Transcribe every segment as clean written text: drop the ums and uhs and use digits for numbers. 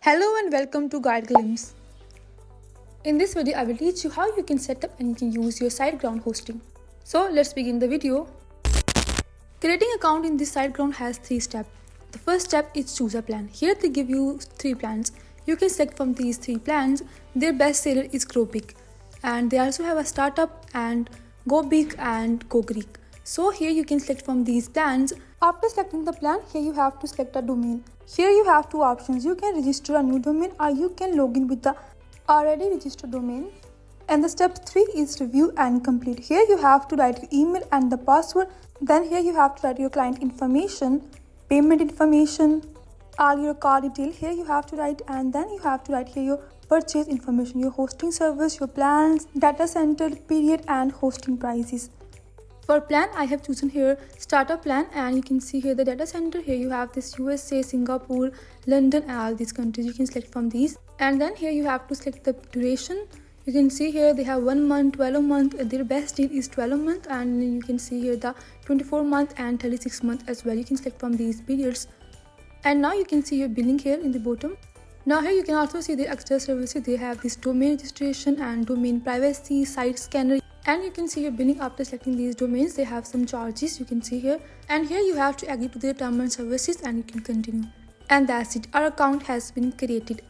Hello and welcome to Guide Glimpse. In this video, I will teach you how you can set up and you can use your SiteGround hosting. So let's begin the video. Creating an account in this SiteGround has 3 steps. The first step is choose a plan. Here they give you 3 plans. You can select from these 3 plans. Their best seller is Grow Big, and they also have a startup and Go Big and Go Greek. So here you can select from these plans. After selecting the plan, here you have to select a domain. Here you have 2 options. You can register a new domain or you can log in with the already registered domain. And the step 3 is review and complete. Here you have to write your email and the password. Then here you have to write your client information, payment information, all your card detail. Here you have to write, and then you have to write here your purchase information, your hosting service, your plans, data center, period, and hosting prices. For plan, I have chosen here startup plan, and you can see here the data center. Here you have this USA, Singapore, London, and all these countries. You can select from these, and then here you have to select the duration. You can see here they have 1 month, 12 month. Their best deal is 12 month, and you can see here the 24 month and 36 month as well. You can select from these periods, and now you can see your billing here in the bottom. Now here you can also see the extra services. They have this domain registration and domain privacy, site scanner. And you can see your billing after selecting these domains. They have some charges, you can see here. And here you have to agree to their terms and services, and you can continue. And that's it. Our account has been created.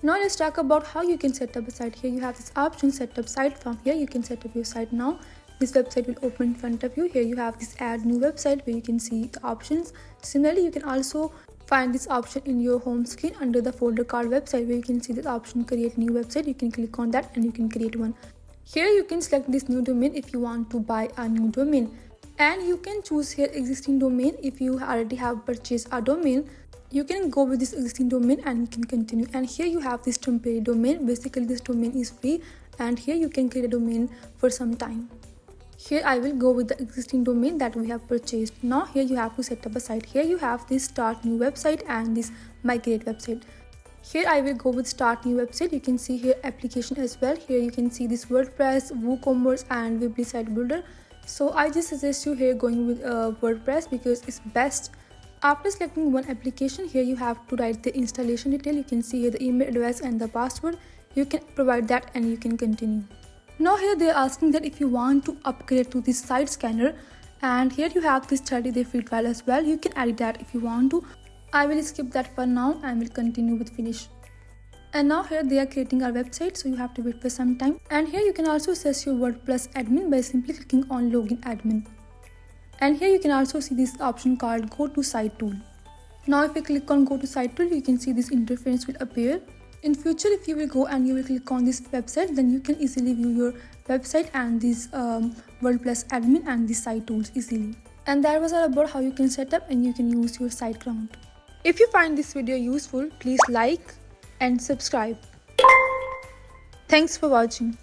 Now let's talk about how you can set up a site. Here you have this option, set up site. From here you can set up your site now. This website will open in front of you. Here you have this add new website where you can see the options. Similarly, you can also find this option in your home screen under the folder called website, where you can see this option create new website. You can click on that and you can create one. Here you can select this new domain if you want to buy a new domain, and you can choose here existing domain. If you already have purchased a domain, you can go with this existing domain and you can continue. And here you have this temporary domain. Basically this domain is free, and here you can create a domain for some time. Here I will go with the existing domain that we have purchased. Now here you have to set up a site. Here you have this start new website and this migrate website. Here I will go with start new website. You can see here application as well. Here you can see this WordPress, WooCommerce, and Weebly site builder. So I just suggest you here going with WordPress because it's best. After selecting one application, here you have to write the installation detail. You can see here the email address and the password. You can provide that and you can continue. Now here they are asking that if you want to upgrade to this site scanner, and here you have this 30-day free trial as well. You can add that if you want to. I will skip that for now and will continue with finish. And now here they are creating our website, so you have to wait for some time. And here you can also access your WordPress admin by simply clicking on login admin. And here you can also see this option called go to site tool. Now if you click on go to site tool, you can see this interface will appear. In future, if you will go and you will click on this website, then you can easily view your website and this WordPress admin and the site tools easily. And that was all about how you can set up and you can use your SiteGround. If you find this video useful, please like and subscribe. Thanks for watching.